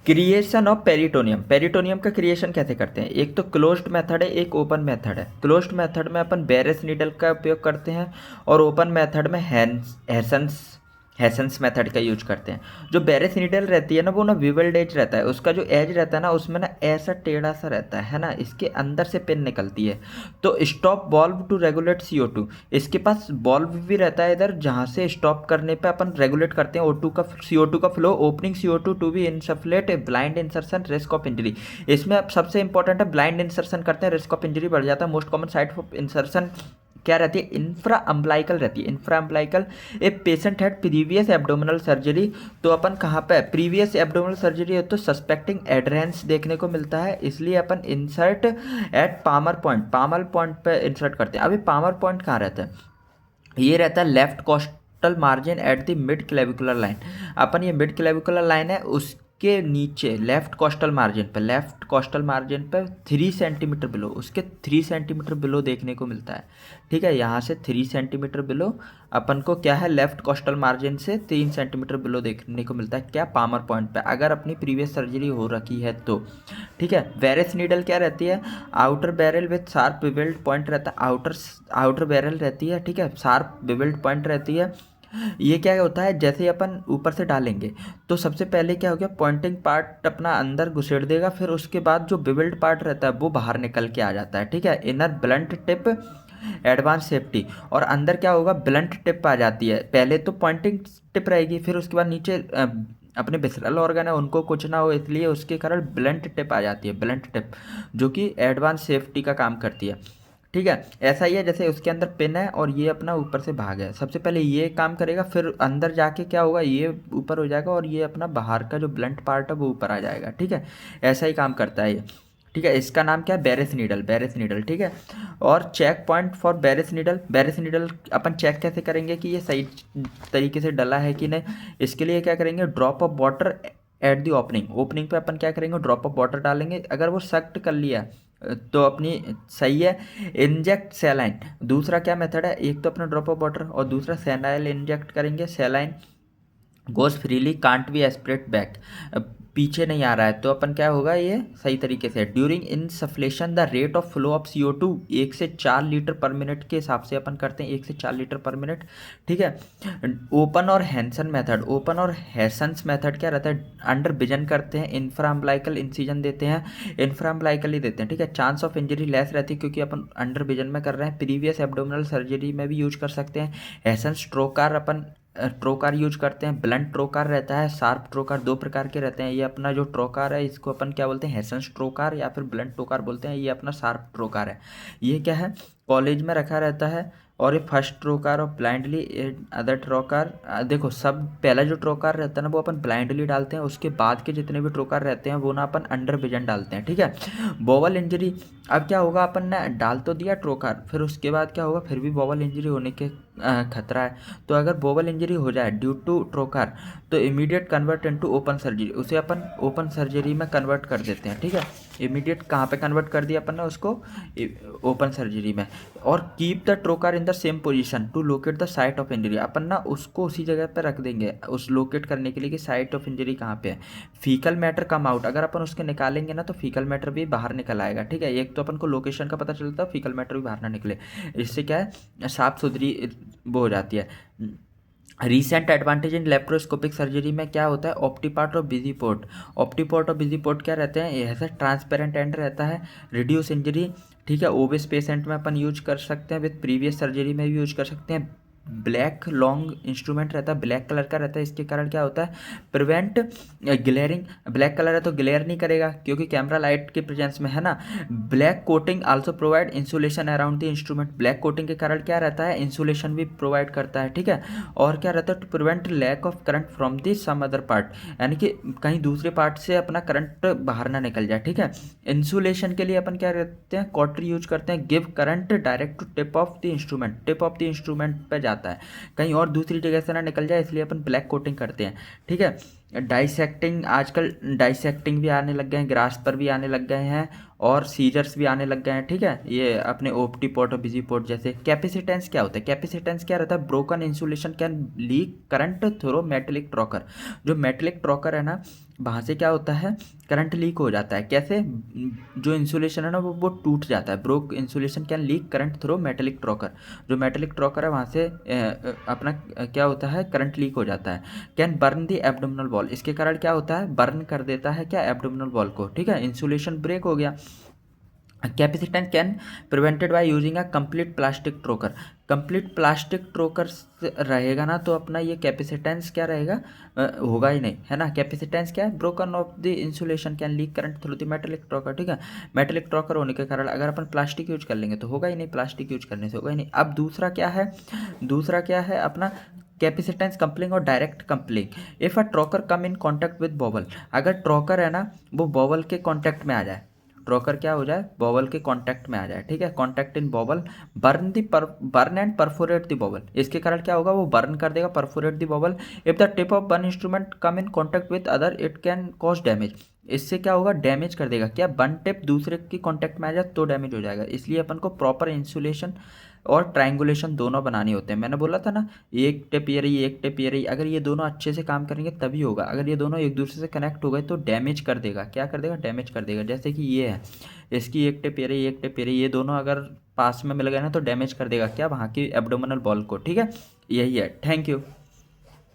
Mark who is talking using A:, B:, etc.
A: Creation of peritoneum. Peritoneum का creation कैसे करते हैं? एक तो क्लोज्ड मेथड है, एक ओपन मेथड है। क्लोज्ड मेथड में अपन बेरेस नीडल का उपयोग करते हैं और ओपन मेथड में हैसन्स मेथड का यूज करते हैं। जो बेरेस नीडल रहती है ना, वो ना विवल्ड एज रहता है, उसका जो एज रहता है ना, उसमें ना ऐसा टेढ़ा सा रहता है ना, इसके अंदर से पिन निकलती है। तो stop valve to regulate CO2, इसके पास वॉल्व भी रहता है इधर, जहाँ से स्टॉप करने पे अपन रेगुलेट करते हैं O2 का CO2 का flow. Opening CO2 to be insufflate blind insertion risk of injury. इसमें अब सबसे इंपॉर्टेंट है ब्लाइंड इंसर्शन करते हैं, रिस्क ऑफ इंजरी बढ़ जाता है। Most common site of insertion क्या रहती है? इंफ्रा अम्बलाइकल रहती है। Infra umbilical, a patient had previous abdominal surgery, तो अपन कहाँ पे प्रीवियस एब्डोमिनल सर्जरी है तो सस्पेक्टिंग एडरेंस देखने को मिलता है, इसलिए अपन इंसर्ट एट पामर पॉइंट पे इंसर्ट करते हैं। अभी पामर पॉइंट कहाँ रहता है? ये रहता है left costal margin at the mid clavicular line. अपन ये मिड क्लेविकुलर लाइन है उसके नीचे लेफ्ट कोस्टल मार्जिन पे 3 सेंटीमीटर बिलो, उसके 3 सेंटीमीटर बिलो देखने को मिलता है। ठीक है, यहाँ से 3 सेंटीमीटर बिलो अपन को क्या है, लेफ्ट कोस्टल मार्जिन से 3 सेंटीमीटर बिलो देखने को मिलता है। क्या? पामर पॉइंट पे, अगर अपनी प्रीवियस सर्जरी हो रखी है तो। ठीक है, वेरेस नीडल क्या रहती है? Outer barrel with sharp bevelled point रहता है। आउटर बैरल रहती है, ठीक है, शार्प बिवेल्ड पॉइंट रहती है। ये क्या होता है, जैसे अपन ऊपर से डालेंगे तो सबसे पहले क्या हो गया, पॉइंटिंग पार्ट अपना अंदर घुसेड़ देगा, फिर उसके बाद जो बिवेल्ड पार्ट रहता है वो बाहर निकल के आ जाता है। ठीक है, inner blunt tip advance safety, और अंदर क्या होगा, ब्लंट टिप आ जाती है। पहले तो पॉइंटिंग टिप रहेगी, फिर उसके बाद नीचे अपने विसरल ऑर्गन है उनको कुछ ना हो, इसलिए उसके कारण ब्लंट टिप आ जाती है। ब्लंट टिप जो कि एडवांस सेफ्टी का काम करती है। ठीक है, ऐसा ही है जैसे उसके अंदर पिन है और ये अपना ऊपर से भाग है, सबसे पहले ये काम करेगा, फिर अंदर जाके क्या होगा, ये ऊपर हो जाएगा और ये अपना बाहर का जो ब्लंट पार्ट है वो ऊपर आ जाएगा। ठीक है, ऐसा ही काम करता है ये। ठीक है, इसका नाम क्या है? Veress needle. ठीक है, और check point for Veress needle अपन चेक कैसे करेंगे कि ये सही तरीके से डला है कि नहीं? इसके लिए क्या करेंगे, drop of water at the opening पे अपन क्या करेंगे, ड्रॉप ऑफ वाटर डालेंगे। अगर वो सख्त कर लिया तो अपनी सही है। इंजेक्ट सेलाइन, दूसरा क्या मेथड है, एक तो अपना ड्रॉप ऑफ वाटर और दूसरा सेनाइल इंजेक्ट करेंगे। सेलाइन goes freely can't be aspirate back, पीछे नहीं आ रहा है तो अपन क्या होगा, ये सही तरीके से। During insufflation the rate of flow of CO2 1 से 4 लीटर पर मिनट के हिसाब से अपन करते हैं, 1 से 4 लीटर पर मिनट। ठीक है, ओपन और हैसन्स मेथड क्या रहता है, अंडर विजन करते हैं, इंफ्राम्बलाइकल इंसिजन देते हैं, इंफ्राम्बलाइकल ही देते हैं। ठीक है, चांस ऑफ इंजरी लेस रहती है क्योंकि अपन अंडर विजन में कर रहे हैं। प्रीवियस एब्डोमिनल सर्जरी में भी यूज कर सकते हैं। हैसन्स ट्रोकार अपन ट्रोकार यूज करते हैं। ब्लंट ट्रोकार रहता है, शार्प ट्रोकार, दो प्रकार के रहते हैं। ये अपना जो ट्रोकार है इसको अपन क्या बोलते हैं, हैसन्स ट्रोकार या फिर ब्लंट ट्रोकार बोलते हैं। ये अपना शार्प ट्रोकार है। ये क्या है, कॉलेज में रखा रहता है। और ये फर्स्ट ट्रोकार और ब्लाइंडली अदर ट्रोकार, देखो सब पहला जो ट्रोकार रहता है ना वो अपन ब्लाइंडली डालते हैं, उसके बाद के जितने भी ट्रोकार रहते हैं वो ना अपन अंडर विजन डालते हैं। ठीक है, बोवल इंजरी, अब क्या होगा, अपन ने डाल तो दिया ट्रोकार, फिर उसके बाद क्या होगा, फिर भी बोवल इंजरी होने के खतरा है। तो अगर बोवल इंजरी हो जाए ड्यू टू ट्रोकार तो immediate convert into open surgery, उसे अपन ओपन सर्जरी में कन्वर्ट कर देते हैं। ठीक है, इमीडिएट कहाँ पे कन्वर्ट कर दिया अपन ने उसको, ओपन सर्जरी में। और keep the trocar in the same position to locate the site of injury, अपन ना उसको उसी जगह पे रख देंगे उस लोकेट करने के लिए कि साइट ऑफ इंजरी कहाँ पे है। फीकल मैटर कम आउट, अगर अपन उसके निकालेंगे ना तो फीकल मैटर भी बाहर निकल आएगा। ठीक है, एक तो अपन को लोकेशन का पता चलता है, फीकल मैटर भी बाहर ना निकले, इससे क्या है, साफ सुथरी वो हो जाती है। Recent advantage in laparoscopic surgery में क्या होता है, ऑप्टीपार्ट और बिजी पोर्ट क्या रहते हैं, ये ऐसा ट्रांसपेरेंट एंड रहता है, रिड्यूस इंजरी। ठीक है, ओबेस पेशेंट में अपन यूज कर सकते हैं, विद प्रीवियस सर्जरी में भी यूज कर सकते हैं। ब्लैक लॉन्ग इंस्ट्रूमेंट रहता है, ब्लैक कलर का रहता है, इसके कारण क्या होता है, प्रिवेंट ग्लेयरिंग, ब्लैक कलर है तो ग्लेयर नहीं करेगा क्योंकि कैमरा लाइट के प्रेजेंस में है ना। Black coating also provide insulation around the instrument, black coating के कारण क्या रहता है, इंसुलेशन भी प्रोवाइड करता है। ठीक है, और क्या रहता है, to prevent lack of current from the some other part, यानी कि कहीं दूसरे पार्ट से अपना करंट बाहर ना निकल जाए। ठीक है, इंसुलेशन के लिए अपन क्या करते हैं, कॉटरी यूज करते हैं, give current direct to tip of the instrument पे जाता है, कहीं और दूसरी जगह से ना निकल जाए, इसलिए अपन ब्लैक कोटिंग करते हैं। ठीक है, डाइसेक्टिंग, आजकल डाइसेक्टिंग भी आने लग गए हैं, ग्रास्पर भी आने लग गए हैं और सीजर्स भी आने लग गए हैं। ठीक है, ये अपने ओप्टीपोर्ट और बिजीपोर्ट जैसे। कैपेसिटेंस क्या होता है, कैपेसिटेंस क्या रहता है, broken insulation can leak current through metallic trocar, जो मेटेलिक ट्रॉकर है ना वहाँ से क्या होता है, करंट लीक हो जाता है। कैसे? जो इंसुलेशन है ना वो टूट जाता है। Broke insulation can leak current through metallic trocar. जो मेटेलिक ट्रॉकर है वहाँ से अपना क्या होता है, करंट लीक हो जाता है। Can burn the abdominal wall, इसके कारण क्या होता है, बर्न कर देता है क्या, एब्डोमिनल वॉल को। ठीक है, इंसुलेशन ब्रेक हो गया। Capacitance can prevented by using a complete plastic trocar. Complete plastic trocar रहेगा ना तो अपना ये कैपेसिटेंस क्या रहेगा, होगा ही नहीं, है ना। कैपेसिटेंस क्या है, broken of the insulation can leak current through the metallic trocar. ठीक है, मेटेलिक ट्रोकर होने के कारण अगर अपन प्लास्टिक यूज कर लेंगे तो होगा ही नहीं, प्लास्टिक यूज करने से होगा ही नहीं। अब दूसरा क्या है, दूसरा क्या है अपना कैपेसिटेंस कपलिंग और direct coupling. If a trocar come in contact with bowel, अगर ट्रोकर है ना वो बॉबल के कॉन्टैक्ट में आ जाए, ट्रोकर क्या हो जाए, बॉबल के कांटेक्ट में आ जाए। ठीक है, contact in bowel, burn and perforate the bowel, इसके कारण क्या होगा, वो बर्न कर देगा, perforate the bowel. If the tip of one instrument come in contact with other it can cause damage, इससे क्या होगा, डैमेज कर देगा। क्या, वन टिप दूसरे की कांटेक्ट में आ जाए तो डैमेज हो जाएगा। इसलिए अपन को प्रॉपर इंसुलेशन और ट्रायंगुलेशन दोनों बनाने होते हैं। मैंने बोला था ना, एक टिप ये रही, एक टिप ये रही, अगर ये दोनों अच्छे से काम करेंगे तभी होगा। अगर ये दोनों एक दूसरे से कनेक्ट हो गए तो डैमेज कर देगा। क्या कर देगा, डैमेज कर देगा। जैसे कि ये है, इसकी एक टिप ये रही, एक टिप ये रही, ये दोनों अगर पास में मिल गए ना तो डैमेज कर देगा क्या, वहाँ की एब्डोमिनल वॉल को। ठीक है, यही है। Thank you.